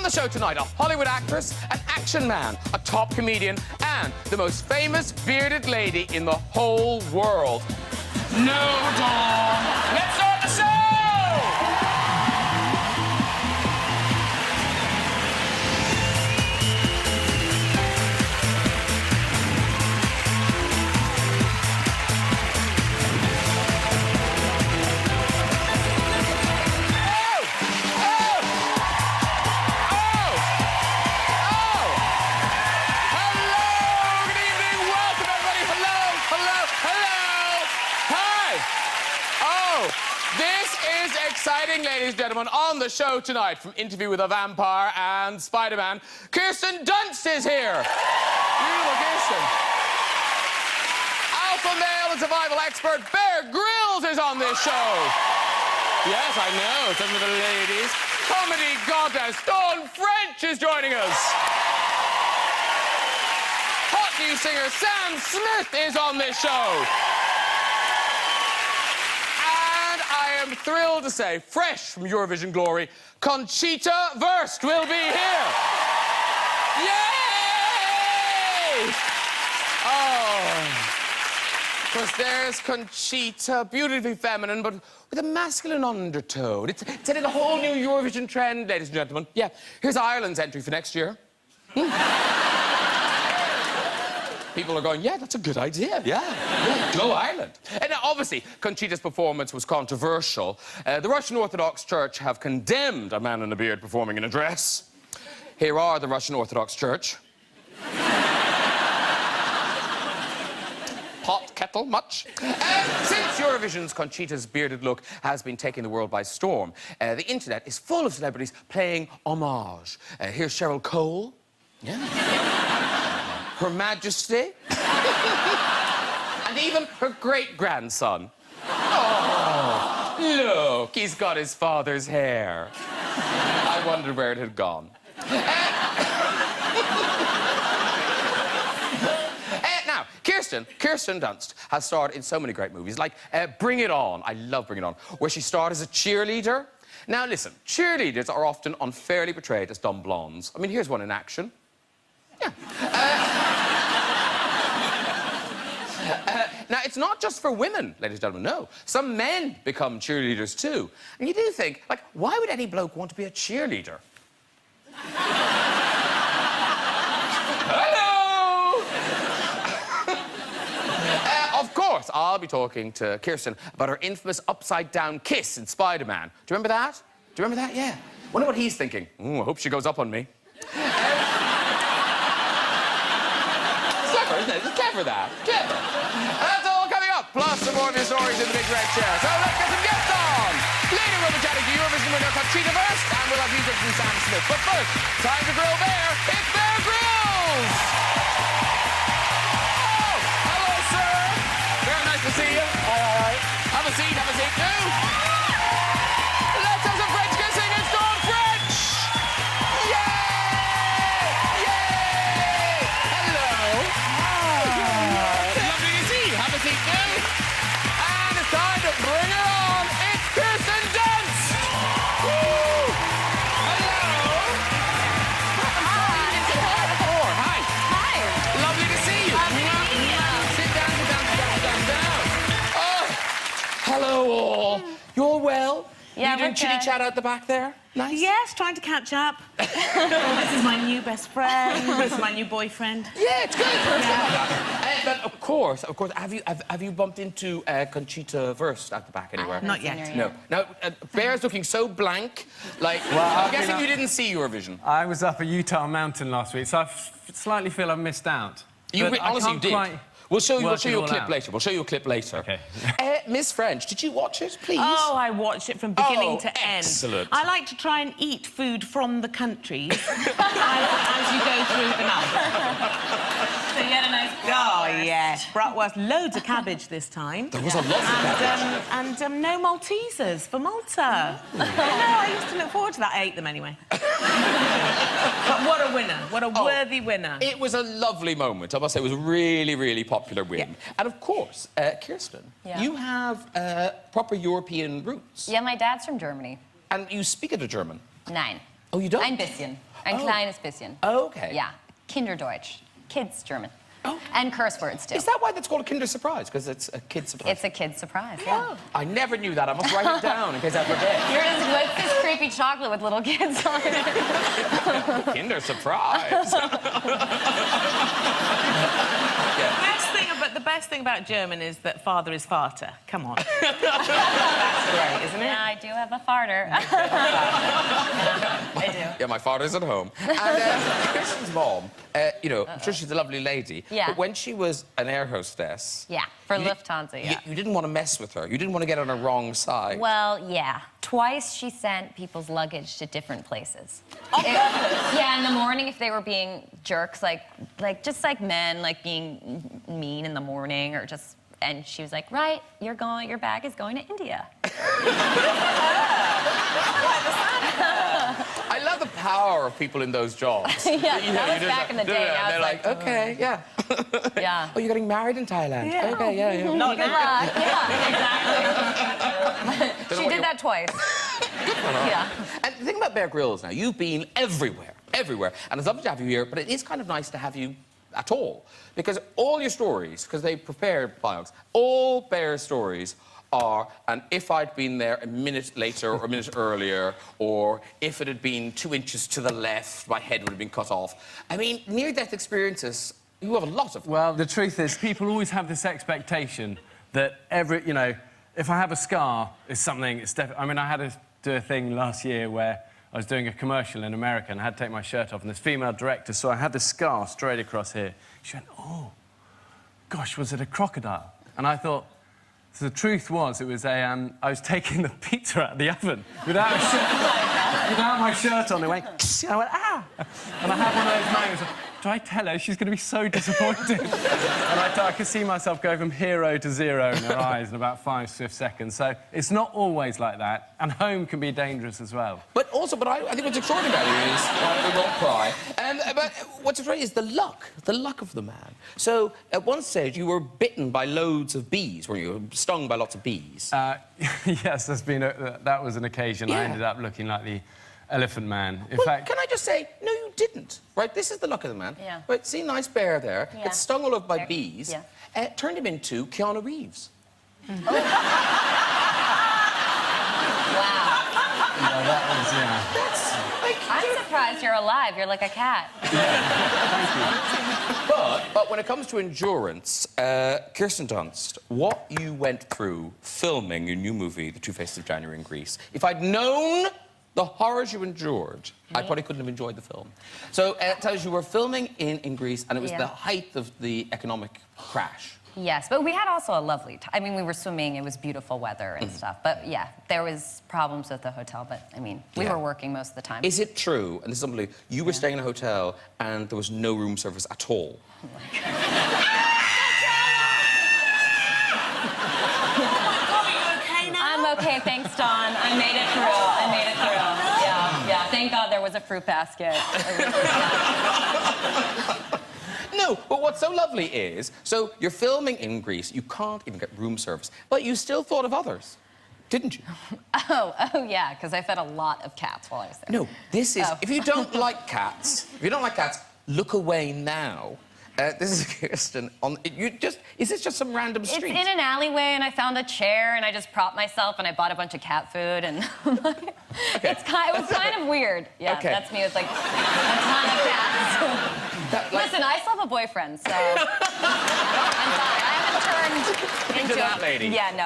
the show tonight, a Hollywood actress, an action man, a top comedian, and the most famous bearded lady in the whole world. Norton! Let's start the show! Exciting, ladies and gentlemen, on the show tonight, from Interview with a Vampire and Spider-Man, Kirsten Dunst is here. Beautiful Kirsten. Alpha male and survival expert Grylls is on this show. Yes, I know, some of the ladies. Comedy goddess Dawn French is joining us. Hot new singer Sam Smith is on this show. I'm thrilled to say, fresh from Eurovision glory, Conchita Wurst will be here. Yay! Oh. Because there's Conchita, beautifully feminine, but with a masculine undertone. It's setting a whole new Eurovision trend, ladies and gentlemen. Yeah, here's Ireland's entry for next year. People are going, yeah, that's a good idea. Yeah, go Ireland. And now, obviously, Conchita's performance was controversial. The Russian Orthodox Church have condemned a man in a beard performing in a dress. Here are the Russian Orthodox Church. Pot kettle, much? Since Eurovision's Conchita's bearded look has been taking the world by storm, the internet is full of celebrities paying homage. Here's Cheryl Cole. Yeah. Her Majesty, and even her great-grandson. Oh, look, he's got his father's hair. I wondered where it had gone. Now, Kirsten Dunst has starred in so many great movies, like Bring It On. I love Bring It On, where she starred as a cheerleader. Now, listen, cheerleaders are often unfairly portrayed as dumb blondes. I mean, here's one in action. Yeah. Now, it's not just for women, ladies and gentlemen, no. Some men become cheerleaders, too. And you do think, like, why would any bloke want to be a cheerleader? Hello! Of course, I'll be talking to Kirsten about her infamous upside-down kiss in Spider-Man. Do you remember that? Do you remember that? Yeah. Wonder what he's thinking. Ooh, I hope she goes up on me. Isn't it? It's clever, that. Clever. That's all coming up. Plus some more of your stories in the big red chair. So let's get some guests on. Later we'll be chatting to Eurovision winner Conchita Wurst, and we'll have music from Sam Smith. But first, time to grill Bear. It's Grylls! Oh, hello, sir. Very nice to see you. Have a seat, have a seat, too. Let's have some French kissing. It's Dawn French! And it's time to bring her on. It's Kirsten Dunst. Woo! Hello. Hi. Hi. Lovely to see you. Sit down. Oh, hello all. You all well? Yeah, you doing chitty chat out the back there? Nice. Yes, trying to catch up. This is my new best friend. This is my new boyfriend. Yeah, it's good. Yeah. But of course, have you bumped into Conchita Wurst at the back anywhere? Not yet. No. Now, Bear's looking so blank. Like, well, I'm guessing you didn't see Eurovision. I was up a Utah mountain last week, so I slightly feel I've missed out. Honestly, you did. We'll show you a clip later. We'll show you a clip later. Okay. Miss French, did you watch it, please? Oh, I watched it from beginning to end. Excellent. I like to try and eat food from the countries as you go through the night. So you had a nice bratwurst. Oh, yes. Bratwurst. Loads of cabbage this time. There was a lot of cabbage. And no Maltesers for Malta. No, I used to look forward to that. I ate them anyway. But what a winner. What a worthy winner. It was a lovely moment. I must say, it was a really, really popular win. Yeah. And, of course, Kirsten, you have proper European roots. Yeah, my dad's from Germany. And you speak a bit of German? Nein. Oh, you don't? Ein bisschen. Ein kleines bisschen. Oh, okay. Yeah. Kinderdeutsch. Kids German. Oh. And curse words, too. Is that why that's called a Kinder Surprise? Because it's a kid's surprise? It's a kid's surprise, yeah. I never knew that. I must write it down in case I forget. What's this creepy chocolate with little kids on it? Kinder Surprise. The best thing about German is that father is Vater. Come on. That's great, isn't it? Yeah, I do have a farter. I do. Yeah, my father's at home. And Kirsten's mom, you know, I'm sure she's a lovely lady. Yeah. But when she was an air hostess... Yeah, for Lufthansa, yeah. You didn't want to mess with her. You didn't want to get on her wrong side. Well, yeah. Twice she sent people's luggage to different places. Yeah, in the morning if they were being jerks, like just like men, like being mean in the morning or just... And she was like, right, your bag is going to India. I love the power of people in those jobs. Yeah, that was back in the day. Now they're like, okay, yeah. Yeah. Oh, you're getting married in Thailand? Yeah. Okay, yeah. Not good luck. Yeah, exactly. She did that twice. Yeah. And the thing about Bear Grylls now, you've been everywhere. And it's lovely to have you here, but it is kind of nice to have you at all. Because all your stories, because they prepared biogs, all Bear's stories are, and if I'd been there a minute later or a minute earlier, or if it had been 2 inches to the left, my head would have been cut off. I mean, near-death experiences, you have a lot of them. Well, the truth is, people always have this expectation that you know, if I have a scar, it's something, it's definitely... I mean, I had to do a thing last year where I was doing a commercial in America and I had to take my shirt off, and this female director, so I had this scar straight across here. She went, oh, gosh, was it a crocodile? And I thought... So the truth was, it was I was taking the pizza out of the oven without my shirt on. It went, I went, ah! And I had one of those moments of, do I tell her? She's going to be so disappointed. And I could see myself go from hero to zero in her eyes in about 5 swift seconds. So it's not always like that. And home can be dangerous as well. But I think what's extraordinary about it is, we won't cry, but what's extraordinary is the luck of the man. So at one stage you were bitten by loads of bees, weren't you? Stung by lots of bees. Yes, that was an occasion. Yeah. I ended up looking like the Elephant Man. In fact... Can I just say, no, you didn't, right? This is the luck of the man. Yeah. Right, see, nice bear there. Yeah. It's stung all over by bees. Yeah. Turned him into Keanu Reeves. Wow. Yeah, that was, yeah. That's... I'm surprised you're alive. You're like a cat. Thank you. But when it comes to endurance, Kirsten Dunst, what you went through filming your new movie, The Two Faces of January in Greece, if I'd known the horrors you endured, I probably couldn't have enjoyed the film. So it tells you were filming in Greece, and it was the height of the economic crash. Yes, but we had also a lovely time. I mean, we were swimming, it was beautiful weather and stuff. But yeah, there was problems with the hotel, but I mean, we were working most of the time. Is it true, and this is unbelievable, you were staying in a hotel and there was no room service at all? Oh my God. I'm okay, thanks, Dawn. I made it through. Yeah. Thank God there was a fruit basket. No, but what's so lovely is, so you're filming in Greece, you can't even get room service, but you still thought of others, didn't you? Oh yeah, because I fed a lot of cats while I was there. No, this is, if you don't like cats, look away now. This is Kirsten. Is this just some random street? It's in an alleyway, and I found a chair, and I just propped myself, and I bought a bunch of cat food, and it was kind of weird. Yeah, that's me. It was like a ton of cats. Listen, I still have a boyfriend, so I'm fine. I haven't turned into that lady. Yeah, no.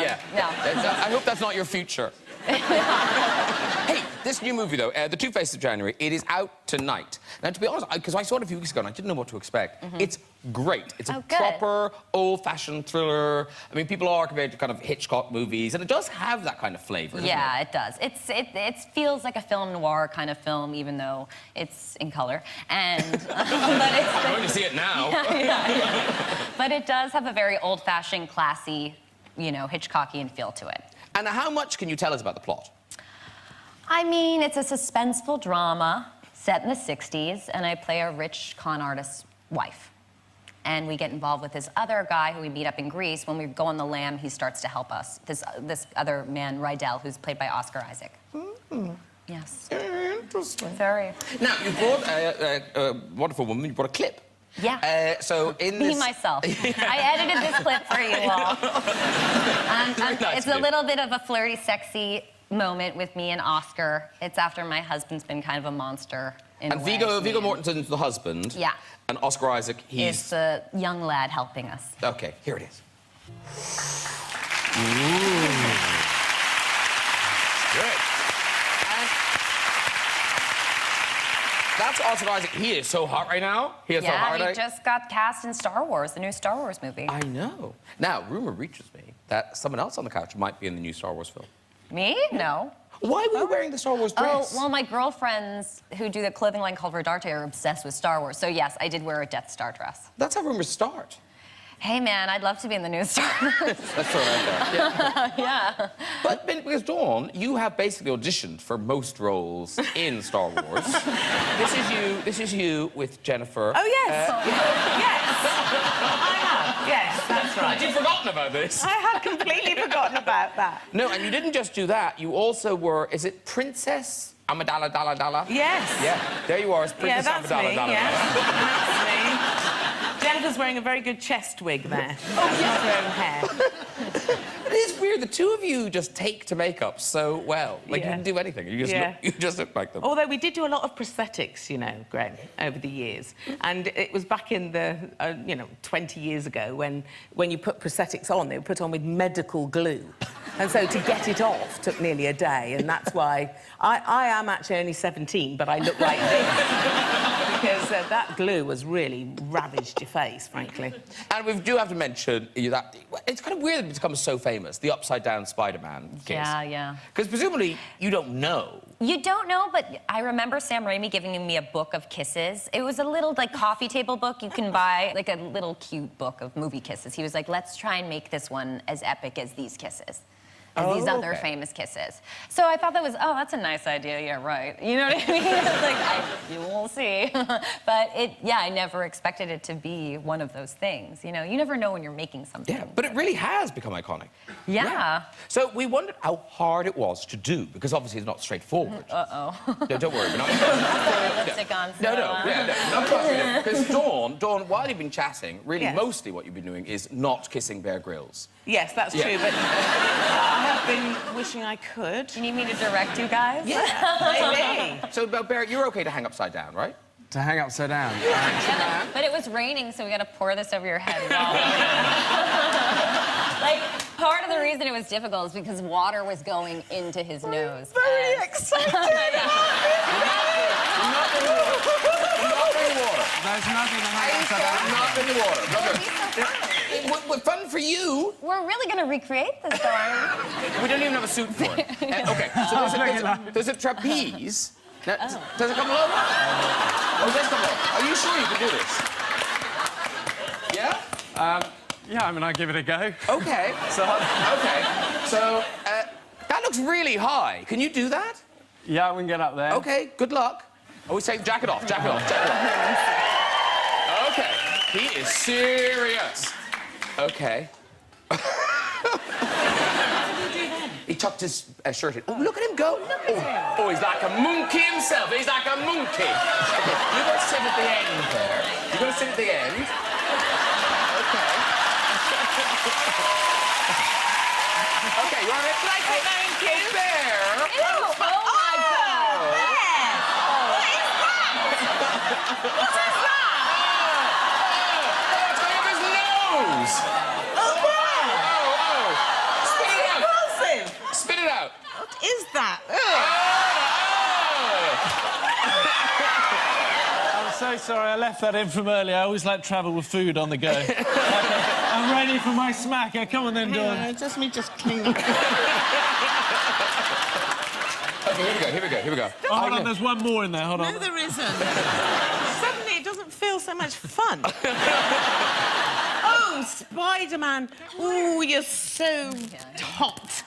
I hope that's not your future. Hey, this new movie, though, The Two Faces of January, it is out tonight. Now, to be honest, because I saw it a few weeks ago and I didn't know what to expect. It's great. It's a proper, old-fashioned thriller. I mean, people are compared to kind of Hitchcock movies, and it does have that kind of flavour, doesn't it? It does. It feels like a film noir kind of film, even though it's in colour. And I'm going to see it now. But it does have a very old-fashioned, classy, you know, Hitchcockian feel to it. And how much can you tell us about the plot? I mean, it's a suspenseful drama set in the 60s, and I play a rich con artist's wife. And we get involved with this other guy who we meet up in Greece. When we go on the lam, he starts to help us. This other man, Rydell, who's played by Oscar Isaac. Yes. Interesting. Very. Now, you brought a wonderful woman, you brought a clip. Yeah. So in Me, this... myself. I edited this clip for you all. It's a little bit of a flirty, sexy moment with me and Oscar. It's after my husband's been kind of a monster in a way. Viggo Mortensen's the husband. Yeah. And Oscar Isaac, he's... Is the young lad helping us. Okay, here it is. Ooh. Good. And that's Oscar Isaac. He is so hot right now. He is so hot right now. Yeah, he just got cast in Star Wars, the new Star Wars movie. I know. Now, rumor reaches me that someone else on the couch might be in the new Star Wars film. Me? No. Why were you wearing the Star Wars dress? Oh, well, my girlfriends who do the clothing line called Verdarte are obsessed with Star Wars. So, yes, I did wear a Death Star dress. That's how rumors start. Hey, man, I'd love to be in the new Star Wars. That's sort of right there. Yeah. But because, Dawn, you have basically auditioned for most roles in Star Wars. This is you with Jennifer. Oh, yes. Yes. I have. Yes, that's right. Had you forgotten about this? I had completely forgotten about that. No, and you didn't just do that. You also were, is it Princess Amidala Dala Dala? Yes. Yeah, there you are, as Princess Yeah, that's Amidala me. Dala Yeah. Dala. That's me. Jennifer's wearing a very good chest wig there. Oh, yeah. Her own hair. It is weird, the two of you just take to makeup so well. Like, you didn't do anything. You just look like them. Although we did do a lot of prosthetics, you know, Greg, over the years. And it was back in the, 20 years ago when you put prosthetics on, they were put on with medical glue. And so to get it off took nearly a day, and that's why I am actually only 17, but I look like this. Because that glue has really ravaged your face, frankly. And we do have to mention that it's kind of weird that it's become so famous, the upside-down Spider-Man kiss. Yeah. Because presumably you don't know. You don't know, but I remember Sam Raimi giving me a book of kisses. It was a little, like, coffee table book you can buy, like a little cute book of movie kisses. He was like, let's try and make this one as epic as these kisses. As these other famous kisses. So I thought that was, that's a nice idea, yeah, right. You know what I mean? It's like, you will see. But I never expected it to be one of those things. You know, you never know when you're making something. Yeah, but it really has become iconic. Yeah. So we wondered how hard it was to do, because obviously it's not straightforward. Uh-oh. No, don't worry, we're not... Lipstick on. No. Because Dawn, while you've been chatting, really mostly what you've been doing is not kissing Bear Grylls. Yes, that's true, but I have been wishing I could. You need me to direct you guys? Yeah, maybe. So, Bear, you're okay to hang upside down, right? To hang upside down. Yeah, but it was raining, so we got to pour this over your head. Like, part of the reason it was difficult is because water was going into his nose. Very excited. There's nothing to hang upside down. Not in the water. Well, fun for you. We're really going to recreate this, though. We don't even have a suit for it. Okay, so there's a trapeze. Now, does it come along? Oh, it does come along. Are you sure you can do this? Yeah? Yeah, I mean, I'll give it a go. Okay. So that looks really high. Can you do that? Yeah, we can get up there. Okay, good luck. Oh, we say jacket off. Okay, he is serious. Okay. He tucked his shirt in. Oh, look at him go. Oh, he's like a monkey himself. He's like a monkey. Okay, you're going to sit at the end there. You're going to sit at the end. Okay. Okay, you want it? Like it? Thank you. Bear. Ew, oh, my God. What is that? It's going up his nose. Spit it out. What is that? I'm so sorry, I left that in from earlier. I always like travel with food on the go. I'm ready for my smacker. Come on then, Dawn. Just clean. Okay, here we go. Oh, hold on, there's one more in there. Hold on. No, there isn't. Suddenly it doesn't feel so much fun. Oh, Spider-Man. Oh, you're so hot.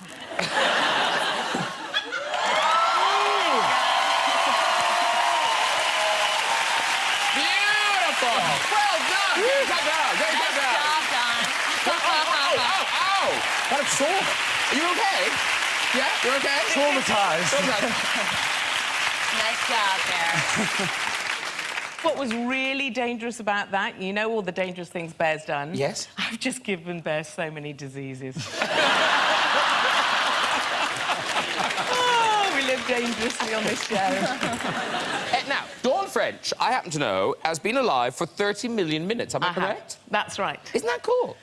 Beautiful. Well done. Good job. Ow. Kind of sore. Are you okay? Yeah, you're okay? Traumatized. Nice job there. What was really dangerous about that, you know all the dangerous things Bear's done? Yes. I've just given Bear so many diseases. Oh, we live dangerously on this show. Now, Dawn French, I happen to know, has been alive for 30 million minutes. Am I correct? That's right. Isn't that cool?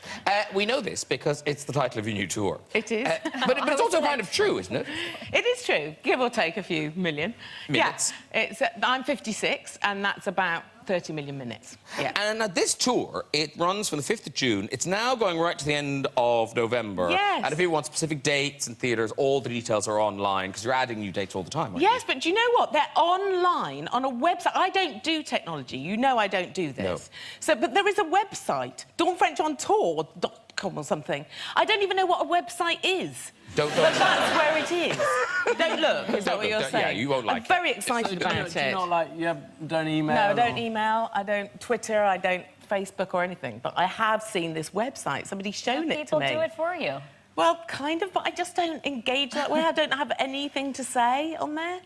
We know this because it's the title of your new tour. It is. But it's also kind of true, isn't it? It is true, give or take a few million. Minutes. Yeah, it's, I'm 56, and that's about 30 million minutes. Yeah. And this tour, it runs from the 5th of June. It's now going right to the end of November. Yes. And if you want specific dates and theatres, all the details are online, because you're adding new dates all the time, aren't Yes, but do you know what? They're online on a website. I don't do technology. You know I don't do this. No. So, but there is a website, dawnfrenchontour.com or something. I don't even know what a website is. Don't But that's where it is. Don't look, is that Don't what you're look, saying? Yeah, you won't like I'm very excited about it. Do you not like, don't email? No, I don't or- email, I don't Twitter, I don't Facebook or anything. But I have seen this website. Somebody's shown it to People me. do it for you. Well, kind of, but I just don't engage that way. I don't have anything to say on there.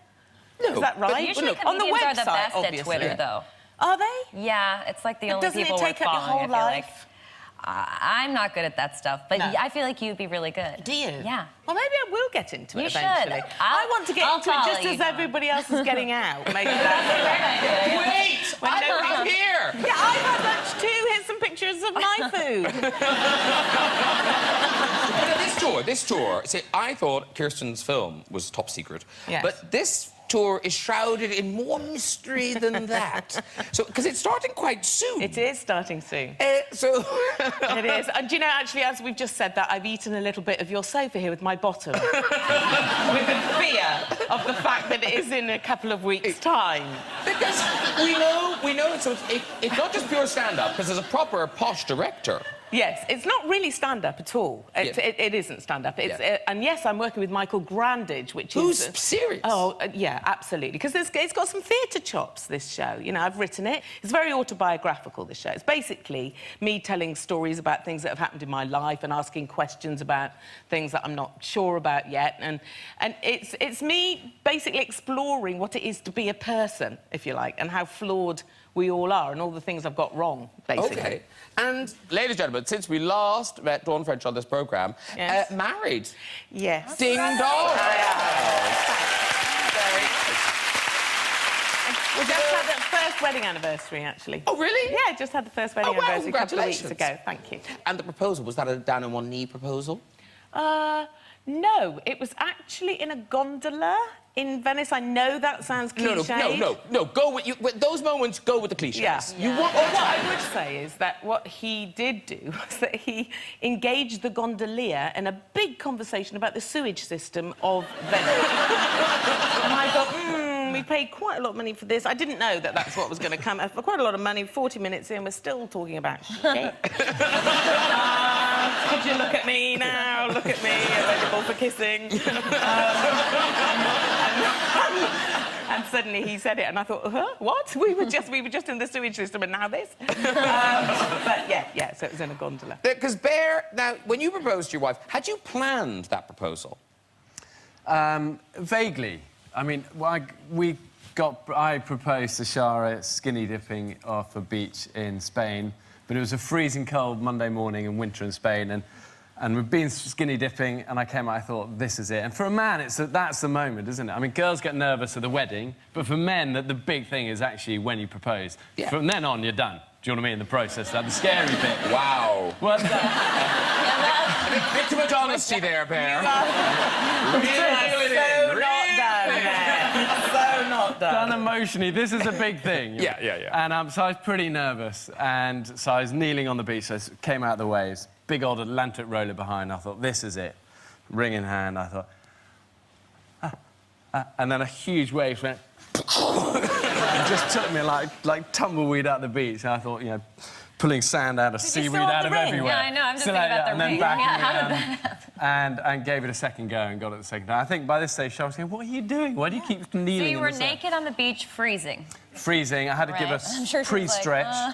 No, Is that but right? Usually On the comedians website, are the best obviously. at Twitter, though. Are they? Yeah, it's like the But only doesn't people it take worth up your following, whole I feel life? like. I'm not good at that stuff, but No. I feel like you'd be really good. Do you? Yeah. Well, maybe I will get into it You should. eventually. I want to get I'll into it follow just you, as Dawn. everybody else is getting out. Maybe that's it. Wait! When I'm nobody's here! Yeah, I've had lunch too. Here's some pictures of my food. This tour, see, I thought Kirsten's film was top secret. Yes. But this tour is shrouded in more mystery than that. So, because it's starting quite soon. It is starting soon. So... It is. And do you know, actually, as we've just said that, I've eaten a little bit of your sofa here with my bottom. With the fear of the fact that it is in a couple of weeks' time. Because we know so it's not just pure stand-up, because there's a proper posh director. Yes, it's not really stand-up at all. It isn't stand-up. And yes, I'm working with Michael Grandage, which Who's is... serious? Oh, yeah, absolutely. Because it's got some theatre chops, this show. You know, I've written it. It's very autobiographical, this show. It's basically me telling stories about things that have happened in my life and asking questions about things that I'm not sure about yet. And it's me basically exploring what it is to be a person, if you like, and how flawed we all are and all the things I've got wrong, basically. OK. And, ladies and gentlemen, since we last met Dawn French on this programme, Yes. married. Yes. Ding dong! We just had the first wedding anniversary, actually. Oh, really? Yeah, just had the first wedding Oh, wow, anniversary a couple of weeks congratulations. ago. Thank you. And the proposal, was that a down-on-one-knee proposal? No, it was actually in a gondola in Venice. I know that sounds cliched. No. Go with those moments. Go with the cliches. Yeah. You want Well, what I would say is that what he did do was that he engaged the gondolier in a big conversation about the sewage system of Venice. And I thought, we paid quite a lot of money for this. I didn't know that that's what was going to come. For quite a lot of money, 40 minutes in, we're still talking about shit. Could you look at me now? Look at me, available for kissing. And suddenly he said it, and I thought, huh? What? We were just in the sewage system, and now this. But yeah. So it was in a gondola. Because Bear, now, when you proposed to your wife, had you planned that proposal? Vaguely. I mean, I proposed to Shara skinny dipping off a beach in Spain, but it was a freezing cold Monday morning in winter in Spain, and we've been skinny dipping, and I came out, I thought, this is it. And for a man, that's the moment, isn't it? I mean, girls get nervous at the wedding, but for men, the big thing is actually when you propose. Yeah. From then on, you're done. Do you know what I mean? The process, the scary bit. Wow. Well, A bit too much honesty there, Bear. So not done. done emotionally. This is a big thing. Yeah. And so I was pretty nervous, and so I was kneeling on the beach. So I came out of the waves, big old Atlantic roller behind. I thought, this is it. Ring in hand. I thought, and then a huge wave went. It just took me like tumbleweed out the beach. And I thought, you know, pulling sand out of seaweed out of everywhere. Yeah, I know. I'm just Still thinking out, about the and then ring. back Yeah, in how the did air. that happen? And gave it a second go and got it the second time. I think by this stage, Charles was saying, what are you doing? Why do you keep kneeling So you in were the sand?" naked on the beach, freezing. Freezing. I had to give Right. I'm sure a she was like, pre-stretch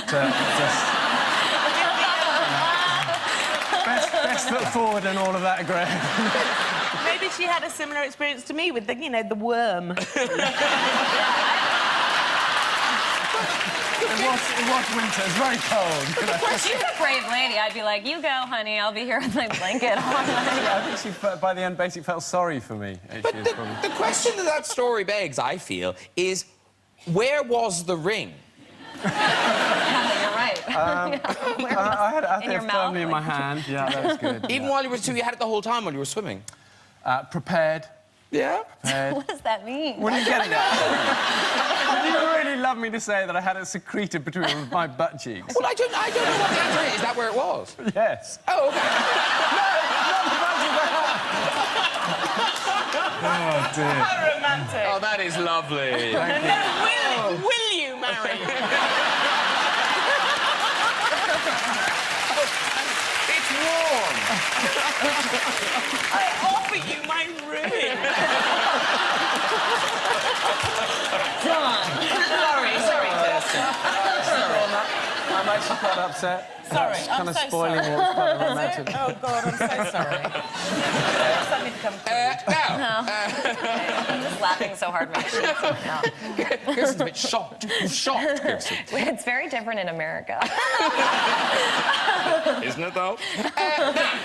to just... best foot forward and all of that, Greg. Maybe Maybe she had a similar experience to me with the, you know, the worm. It was winter. It's very cold. She's a brave lady. I'd be like, you go, honey. I'll be here with my blanket on. I think she, by the end, basically felt sorry for me. But the question that story begs, I feel, is where was the ring? Yeah, you're right. I had it your firmly in mouth? my hand. Yeah, that was good. Even while you were... So you had it the whole time while you were swimming? Prepared. Yeah? Prepared. What does that mean? What are you getting at? You really love me to say that I had it secreted between my butt cheeks. Well, I don't know what the answer is. Is that where it was? Yes. Oh, OK. Oh, dear. How romantic. Oh, that is lovely. Thank you. Will you marry me? It's warm. I offer you my ring. Sorry, Kirsten. I'm actually quite upset. Sorry, That's I'm kind of so spoiling sorry. what's quite romantic. Oh, God, I'm so sorry. Something to come Now, I'm just laughing so hard my sheets are out. Kirsten's a bit shocked. You're shocked, Kirsten. It's very different in America. Isn't it, though?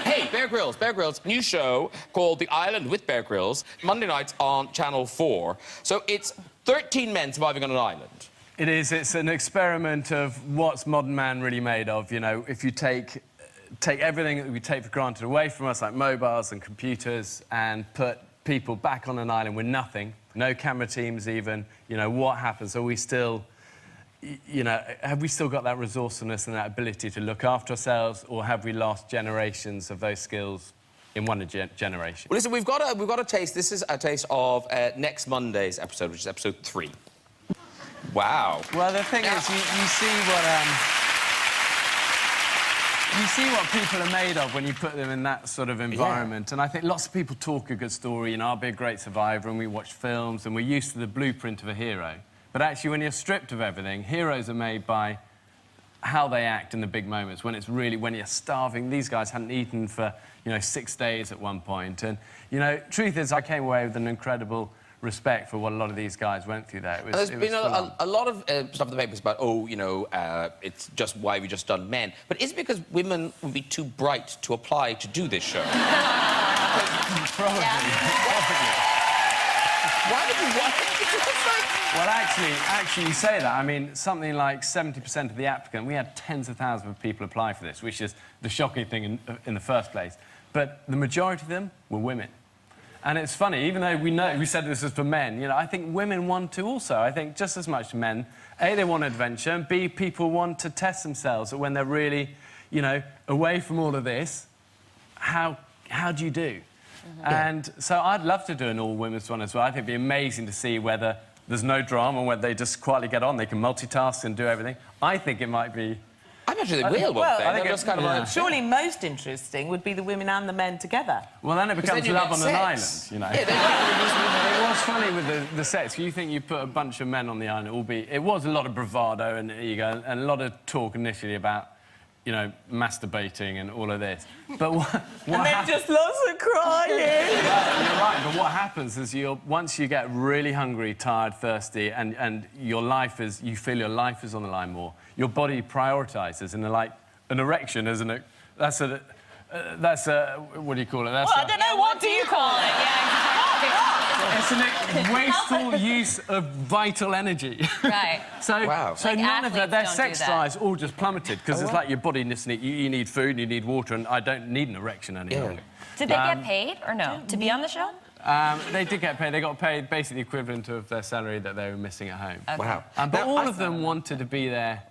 Hey, Bear Grylls. Bear Grylls, new show called The Island with Bear Grylls, Monday nights on Channel 4. So it's 13 men surviving on an island. It is. It's an experiment of what's modern man really made of. You know, if you take everything that we take for granted away from us, like mobiles and computers, and put people back on an island with nothing, no camera teams even, you know, what happens? Are we still, you know, have we still got that resourcefulness and that ability to look after ourselves, or have we lost generations of those skills in one generation? Well, listen, we've got a taste. This is a taste of next Monday's episode, which is episode 3. Wow. Well, the thing is, you see what people are made of when you put them in that sort of environment. Yeah. And I think lots of people talk a good story, you know, I'll be a great survivor, and we watch films, and we're used to the blueprint of a hero. But actually, when you're stripped of everything, heroes are made by how they act in the big moments, when you're starving. These guys hadn't eaten for, you know, 6 days at one point. And, you know, truth is, I came away with an incredible respect for what a lot of these guys went through there. There's been a lot of stuff in the papers about, oh, you know, it's just why we just done men. But is it because women would be too bright to apply to do this show? Probably. Why would you want it? Well, actually, you say that. I mean, something like 70% of the applicants, we had tens of thousands of people apply for this, which is the shocking thing in the first place. But the majority of them were women. And it's funny, even though we said this is for men, you know, I think women want to also. I think just as much men, A, they want adventure, and B, people want to test themselves when they're really, you know, away from all of this. How do you do? Mm-hmm. And so I'd love to do an all-women's one as well. I think it'd be amazing to see whether there's no drama, whether they just quietly get on, they can multitask and do everything. I think it might be... I'm not sure they will, won't they? I think They'll just kind of like... Surely most interesting would be the women and the men together. Well, then it becomes love on an island, you know. Yeah, it was funny with the sex. You think you put a bunch of men on the island, it was a lot of bravado and ego and a lot of talk initially about, you know, masturbating and all of this. But what and then just lots of crying. You're right, but what happens is once you get really hungry, tired, thirsty, and you feel your life is on the line more, your body prioritises, and like an erection, isn't it? That's a what do you call it? Well, I don't know. What do you call it? Yeah, it's a wasteful use of vital energy. right. So Like none of that. Their athletes sex don't do that. drives all just plummeted because it's like your body needs you need food, you need water, and I don't need an erection any longer. Did they get paid or no to be on the show? They did get paid. They got paid basically the equivalent of their salary that they were missing at home. Okay. Wow. But all of them wanted to be there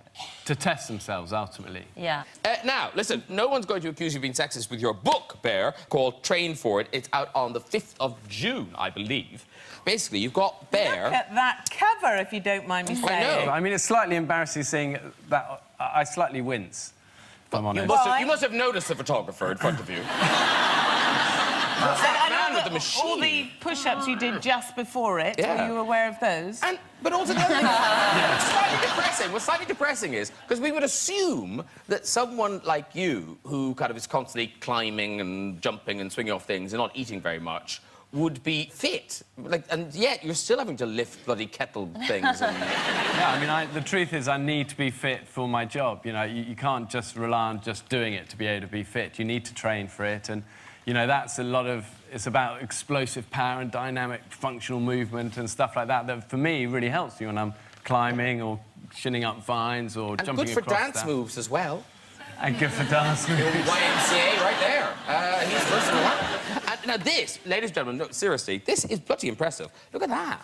to test themselves, ultimately. Yeah. Now, listen, no one's going to accuse you of being sexist with your book, Bear, called Train For It. It's out on the 5th of June, I believe. Basically, you've got Bear... Look at that cover, if you don't mind me saying. I know. I mean, it's slightly embarrassing seeing that. I slightly wince, if I'm honest. You must have noticed the photographer in front of you. Man with the machine. All the push-ups you did just before it, were you aware of those? But also the other thing what's slightly depressing is, because we would assume that someone like you, who kind of is constantly climbing and jumping and swinging off things and not eating very much, would be fit. Like, and yet you're still having to lift bloody kettle things. And... Yeah, I mean, the truth is I need to be fit for my job. You know, you can't just rely on just doing it to be able to be fit. You need to train for it, and, you know, that's a lot of... It's about explosive power and dynamic functional movement and stuff like that that, for me, really helps me when I'm climbing or shinning up vines or and jumping good for across dance stuff. moves as well. And good for dance moves. YMCA right there. He's first in the world. And now this, ladies and gentlemen, no, seriously, this is bloody impressive. Look at that.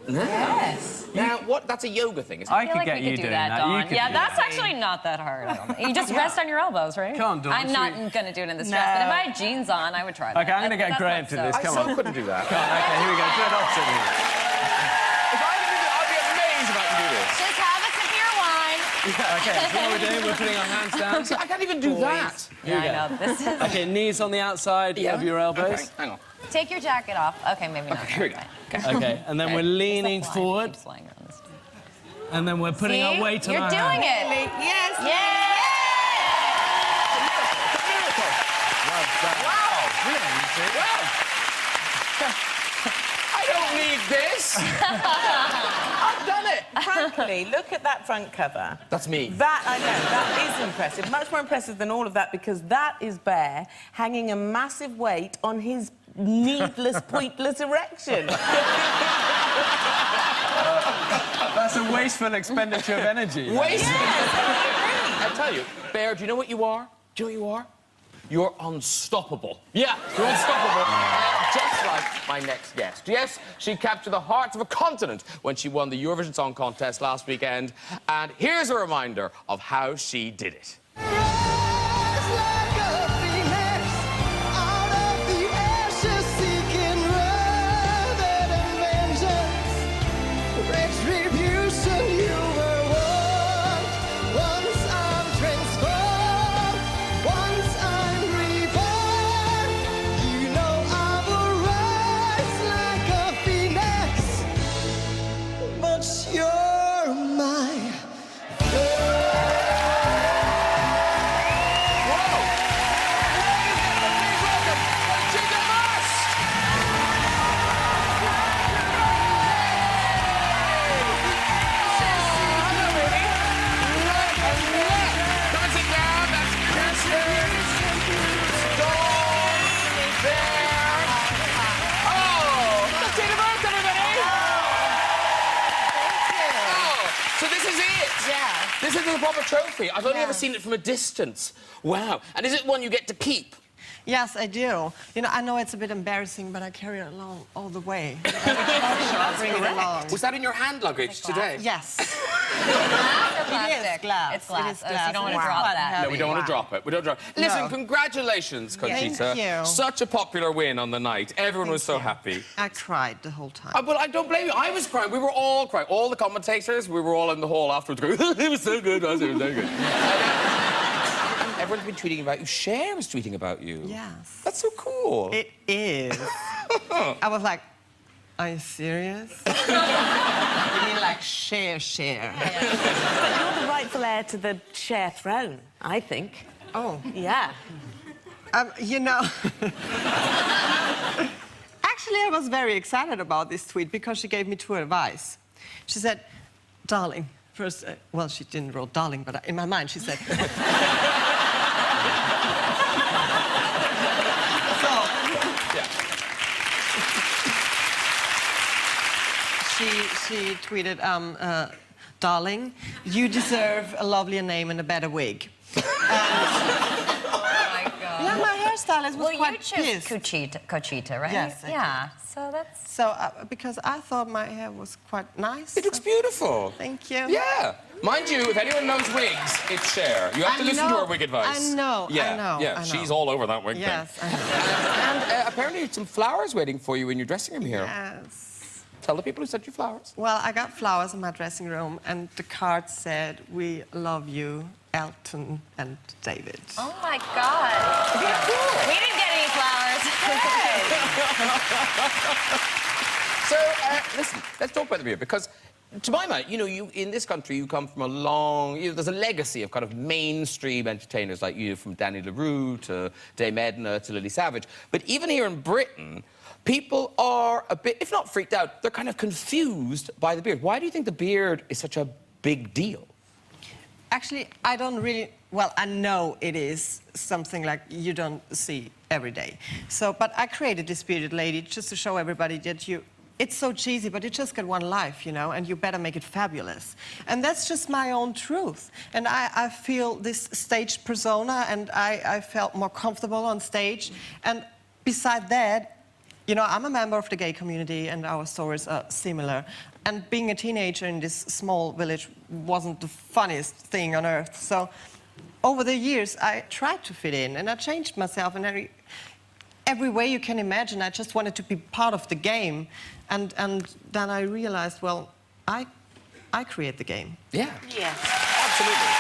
Yes. Now, what? That's a yoga thing, isn't it? I could get you doing that. Dawn. You could Yeah, do that's that. actually not that hard. I don't think. You just rest on your elbows, right? Come on, Dawn, I'm should not we- going to do it in this dress, but if I had jeans on, I would try that. OK, I'm going to get That's Graham not to so. this. I Come so on. couldn't do that. Come on, OK, here we go. Do it opposite me. If I can do this, I'll be amazed if I can do this. Just have a sip of your wine. Yeah, OK, so what we're doing, we're putting our hands down. See, I can't even do that. Yeah, I know. This is... OK, knees on the outside of your elbows. Okay, hang on. Take your jacket off. OK, maybe not. Okay, here we go. OK, and then we're leaning forward, and then we're putting our weight on You're our doing hands. it. Yes. Yeah. Wow. Well, I don't need this. I've done it. Frankly, look at that front cover. That's me. That, I know, that is impressive. Much more impressive than all of that, because that is Bear hanging a massive weight on his needless, pointless erection. That's a wasteful expenditure of energy. Wasteful. I tell you, Bear, do you know what you are? Do you know what you are? You're unstoppable. Yeah, you're unstoppable. Just like my next guest. Yes, she captured the hearts of a continent when she won the Eurovision Song Contest last weekend. And here's a reminder of how she did it. This is the proper trophy. I've only ever seen it from a distance. Wow. And is it one you get to keep? Yes, I do. You know, I know it's a bit embarrassing, but I carry it along all the way. I bring it along. Was that in your hand luggage today? Yes. Glass or plastic? glass. It's glass. It is Oh, so glass. you don't want to It's drop quite that. heavy. No, we don't want to drop it. We don't drop it. Listen, No. congratulations, Conchita. Thank you. Such a popular win on the night. Everyone was so happy. I cried the whole time. Well, I don't blame you. I was crying. We were all crying. All the commentators, we were all in the hall afterwards going, it was so good, it was so good. Everyone's been tweeting about you. Cher was tweeting about you. Yes. That's so cool. It is. I was like, are you serious? You mean like share? But you're the rightful heir to the Cher throne, I think. Oh. Yeah. You know... Actually, I was very excited about this tweet because she gave me two advice. She said, darling, first... well, she didn't wrote darling, but in my mind she said... She tweeted, darling, you deserve a lovelier name and a better wig. Oh my God. Yeah, my hairstylist was Well, quite you chose pissed. Conchita, right? Yes, I Yeah. So that's... So, because I thought my hair was quite nice. It looks beautiful. Thank you. Yeah. Mind you, if anyone knows wigs, it's Cher. You have to listen to her wig advice. I know, Yeah, I know. yeah. She's all over that wig Yes, thing. I know. And apparently some flowers waiting for you in your dressing room here. Yes. Tell the people who sent you flowers. Well, I got flowers in my dressing room, and the card said, "We love you, Elton and David." Oh, my God. We didn't get any flowers. So, listen, let's talk about them here, because to my mind, you know, in this country, you come from a long... there's a legacy of kind of mainstream entertainers like you, from Danny LaRue to Dame Edna to Lily Savage. But even here in Britain, people are a bit, if not freaked out, they're kind of confused by the beard. Why do you think the beard is such a big deal? Actually, I don't really... Well, I know it is something like you don't see every day. So, but I created this bearded lady just to show everybody that it's so cheesy, but you just got one life, you know, and you better make it fabulous. And that's just my own truth. And I feel this stage persona, and I felt more comfortable on stage. And beside that, you know, I'm a member of the gay community, and our stories are similar. And being a teenager in this small village wasn't the funniest thing on earth. So over the years, I tried to fit in, and I changed myself in every way you can imagine. I just wanted to be part of the game. And then I realized, well, I create the game. Yeah. Yes. Absolutely.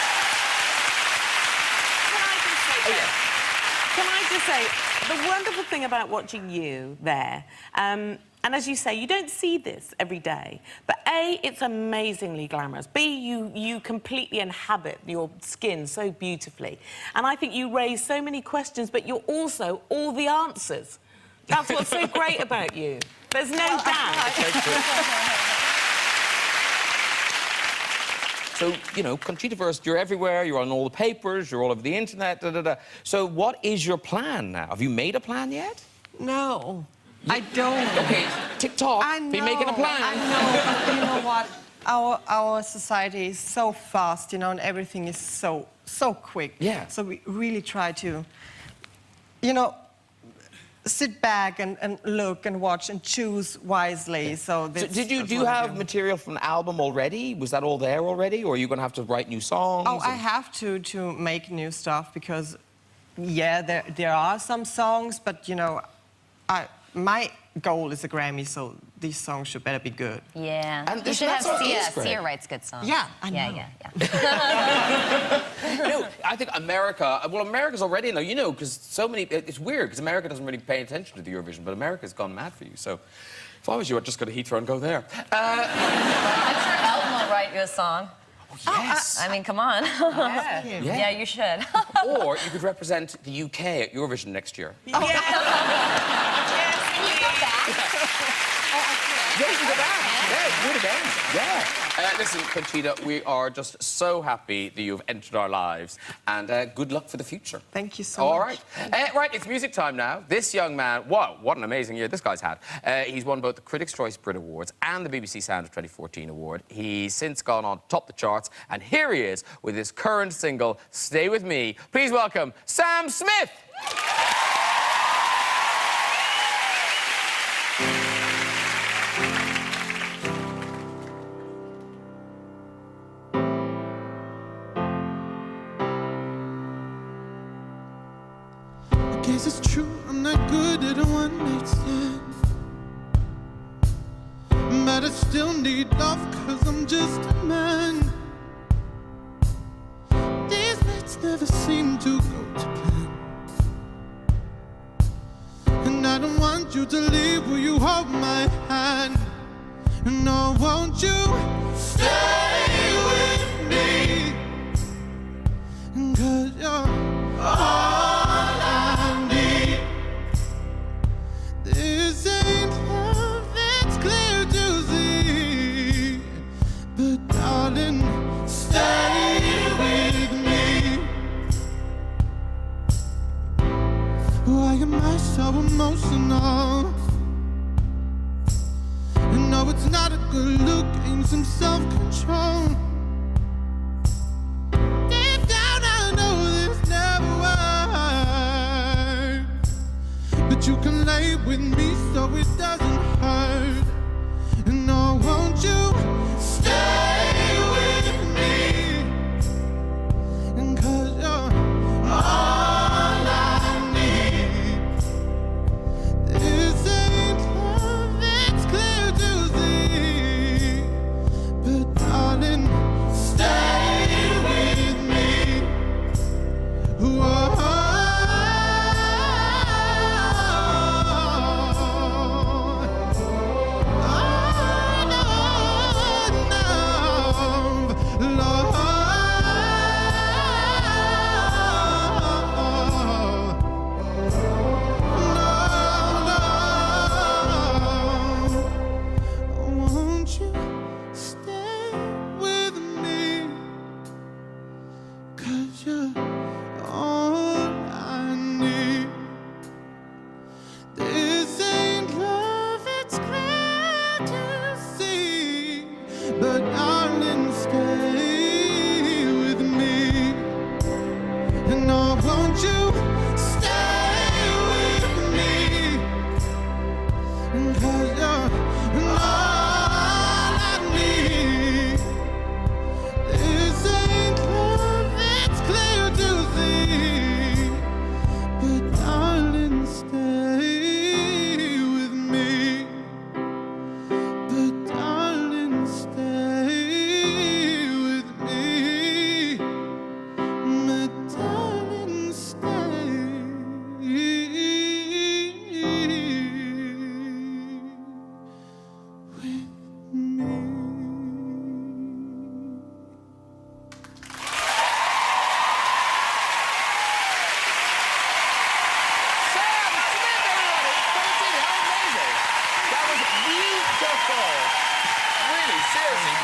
Can I just say, the wonderful thing about watching you there, and as you say, you don't see this every day, but A, it's amazingly glamorous. B, you completely inhabit your skin so beautifully. And I think you raise so many questions, but you're also all the answers. That's what's so great about you. There's no doubt. So, you know, Conchita Wurst, you're everywhere, you're on all the papers, you're all over the internet, So what is your plan now? Have you made a plan yet? No, I don't. OK, TikTok, I know, be making a plan. I know, but you know what? Our society is so fast, you know, and everything is so quick. Yeah. So we really try to, you know, sit back and look and watch and choose wisely. So do you have material from an album already? Was that all there already, or are you going to have to write new songs? Oh, I have to make new stuff because, yeah, there are some songs, but you know, my goal is a Grammy, so these songs should better be good. Yeah. And you should have Sia. Sia writes good songs. Yeah, I know. Yeah. You know, I think America's already now, you know, because so many... It's weird, because America doesn't really pay attention to the Eurovision, but America's gone mad for you, so... If I was you, I'd just go to Heathrow and go there. I'm sure Elton will write you a song. Oh, yes. I mean, come on. Yeah, you should. Or you could represent the UK at Eurovision next year. Yeah. Can you go back? Yeah, you can go back. Yeah, do it again. Yeah. Listen, Conchita, we are just so happy that you've entered our lives, and good luck for the future. Thank you so much. All right. Right, it's music time now. This young man, wow, what an amazing year this guy's had. He's won both the Critics' Choice Brit Awards and the BBC Sound of 2014 award. He's since gone on to top the charts, and here he is with his current single, Stay With Me. Please welcome Sam Smith. Guess it's true, I'm not good at a one-night stand, but I still need love, cause I'm just a man. These nights never seem to go to plan, and I don't want you to leave. Will you hold my hand? No, won't you stay with me? Cause you're all so emotional. No, it's not a good look, gain some self-control. Deep down I know this never worked, but you can lay with me so it doesn't hurt. No, won't you stay with me? Cause you're all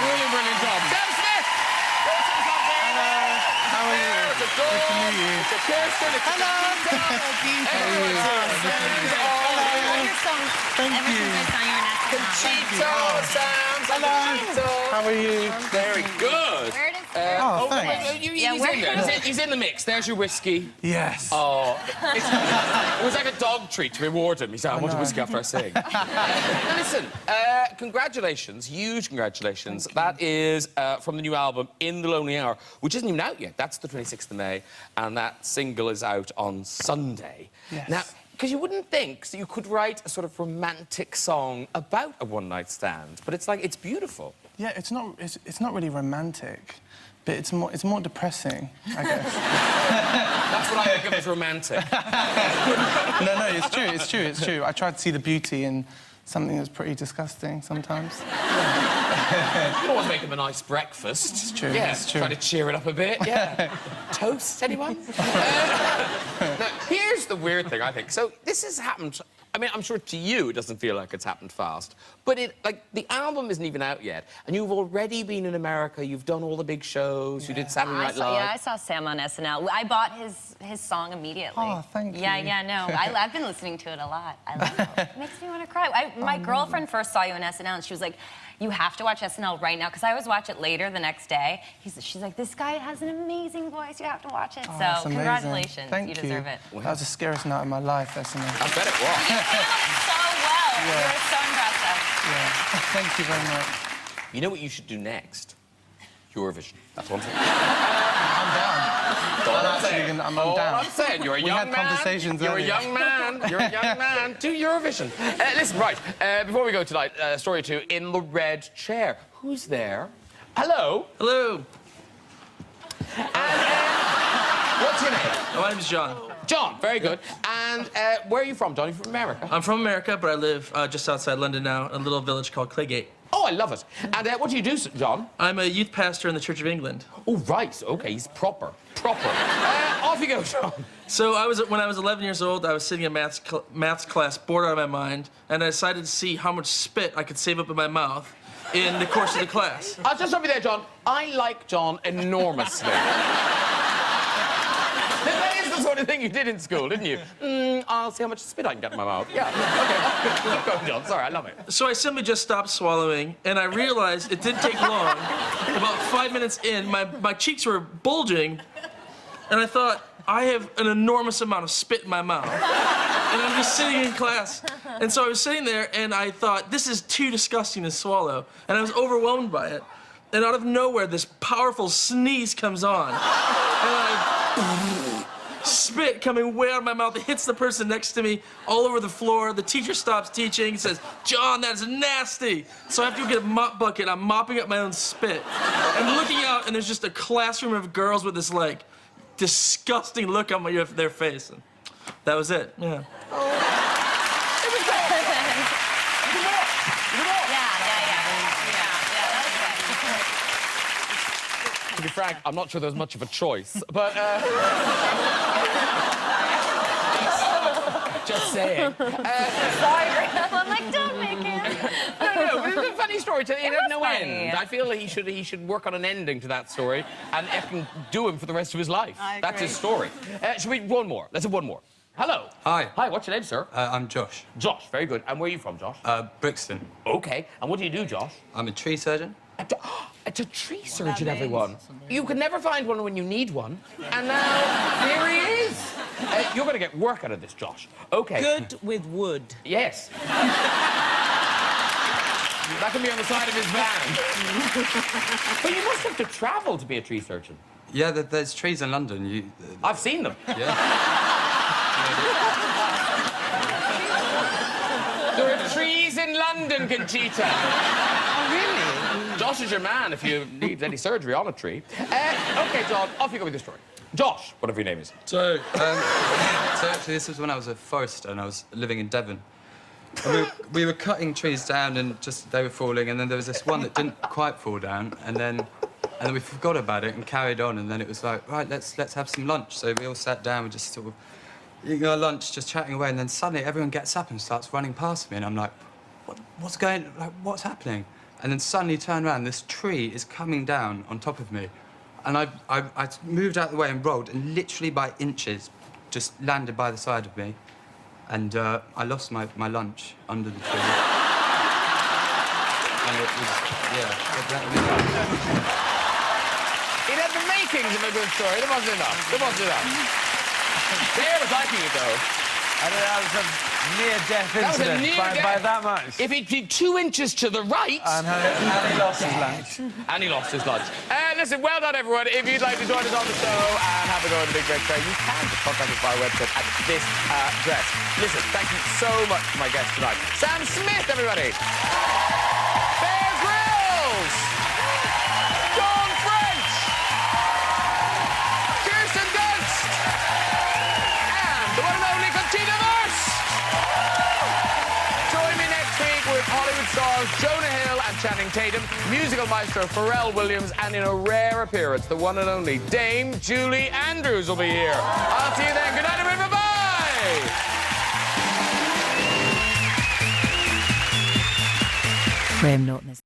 Brilliant, brilliant job. Sam Smith! Hello. How are you? It's a Dawn. Good to meet you. It's a Kirsten. It's Hello. Thank you. Conchita, Sam. Hello. How are you? Very good. Where does Oh, thanks. He's in there. He's in the mix. There's your whiskey. Yes. Oh, it was like a dog treat to reward him. He said, I want a whiskey after I sing. Now, listen, congratulations, huge congratulations. That is from the new album, In the Lonely Hour, which isn't even out yet. That's the 26th of May, and that single is out on Sunday. Yes. Now, because you wouldn't think that you could write a sort of romantic song about a one-night stand, but it's like, it's beautiful. Yeah, it's not really romantic, but it's more depressing, I guess. That's what I think of as romantic. No, it's true. I try to see the beauty in something that's pretty disgusting sometimes. You always make them a nice breakfast. It's true, Yeah, it's true. try to cheer it up a bit, yeah. Toast, anyone? Now, here's the weird thing, I think. So this has happened... I mean, I'm sure to you it doesn't feel like it's happened fast, but the album isn't even out yet, and you've already been in America, you've done all the big shows, you did Saturday Night Live. Yeah, I saw Sam on SNL. I bought his song immediately. Oh, thank you. Yeah, no. I've been listening to it a lot. I love it. It makes me want to cry. My girlfriend first saw you on SNL, and she was like, you have to watch SNL right now, because I always watch it later the next day. She's like, this guy has an amazing voice. You have to watch it. Oh, so that's amazing. congratulations. Thank you deserve it. That was the scariest night of my life, SNL. I bet it was. You handled it so well. Yeah. You were so impressive. Yeah. Thank you very much. You know what you should do next? Eurovision. That's one thing. I'm down. I'm All down. I'm saying, you're a We young had man. conversations You're earlier. a young man. You're a young man. Do Eurovision. Listen, right. Before we go tonight, story 2, in the red chair. Who's there? Hello. Hello. And what's your name? My name's John. John. Very good. And where are you from, John? You're from America. I'm from America, but I live just outside London now, in a little village called Claygate. Oh, I love it. And what do you do, John? I'm a youth pastor in the Church of England. Oh, right. Okay, he's proper. Proper. Off you go, John. So when I was 11 years old, I was sitting in maths class, bored out of my mind, and I decided to see how much spit I could save up in my mouth in the course of the class. I'll just stop you there, John. I like John enormously. That is the sort of thing you did in school, didn't you? I'll see how much spit I can get in my mouth. Yeah, okay. Keep going, John. Sorry, I love it. So I simply just stopped swallowing, and I realized it didn't take long. About 5 minutes in, my cheeks were bulging, and I thought, I have an enormous amount of spit in my mouth. And I'm just sitting in class. And so I was sitting there, and I thought, this is too disgusting to swallow. And I was overwhelmed by it. And out of nowhere, this powerful sneeze comes on. And I... spit coming way out of my mouth. It hits the person next to me all over the floor. The teacher stops teaching, says, John, that is nasty. So after you get a mop bucket, I'm mopping up my own spit. I'm looking out, and there's just a classroom of girls with this, like, disgusting look on their face. And that was it, yeah. To be frank, I'm not sure there's much of a choice, but, just saying. Sorry, Graham. I'm like, don't make it. No, but it's a funny story to no funny. end. I feel like he should work on an ending to that story, and it can do him for the rest of his life. That's his story. Should we one more? Let's have one more. Hello. Hi. Hi, what's your name, sir? I'm Josh. Josh, very good. And where are you from, Josh? Brixton. Okay. And what do you do, Josh? I'm a tree surgeon. It's a tree surgeon, everyone. You can never find one when you need one. And now, here he is. You're going to get work out of this, Josh. Okay. Good with wood. Yes. That can be on the side of his van. But you must have to travel to be a tree surgeon. Yeah, there's trees in London. I've seen them. Yeah. There are trees in London, Conchita. Oh, really? Josh is your man if you need any surgery on a tree. OK, John, off you go with the story. Josh, whatever your name is. So actually, this was when I was a forester and I was living in Devon. And we were cutting trees down and they were falling, and then there was this one that didn't quite fall down, and then we forgot about it and carried on, and then it was like, right, let's have some lunch. So we all sat down and just sort of eating our lunch, just chatting away, and then suddenly everyone gets up and starts running past me, and I'm like, what's happening? and then suddenly turn around, this tree is coming down on top of me. And I moved out of the way and rolled, and literally by inches, just landed by the side of me. And I lost my lunch under the tree. And it was, It had the makings of a good story. There wasn't enough. There wasn't enough. The air was liking it, though. I don't know, that was a near-death That was a incident near-death. by that much. If he'd been 2 inches to the right... And he lost his lunch. And he lost his lunch. Listen, well done, everyone. If you'd like to join us on the show and have a go at the Big Red Tray, you can just contact us via our website at this address. Listen, thank you so much to my guest tonight. Sam Smith, everybody. Bear Grylls. Dawn French. Kirsten Dunst. And the one and only Conchita Wurst. Join me next week with Hollywood stars Jonah Hill and Channing Tatum, musical maestro Pharrell Williams, and in a rare appearance, the one and only Dame Julie Andrews will be here. I'll see you then. Good night, everyone. Bye-bye. Graham Norton is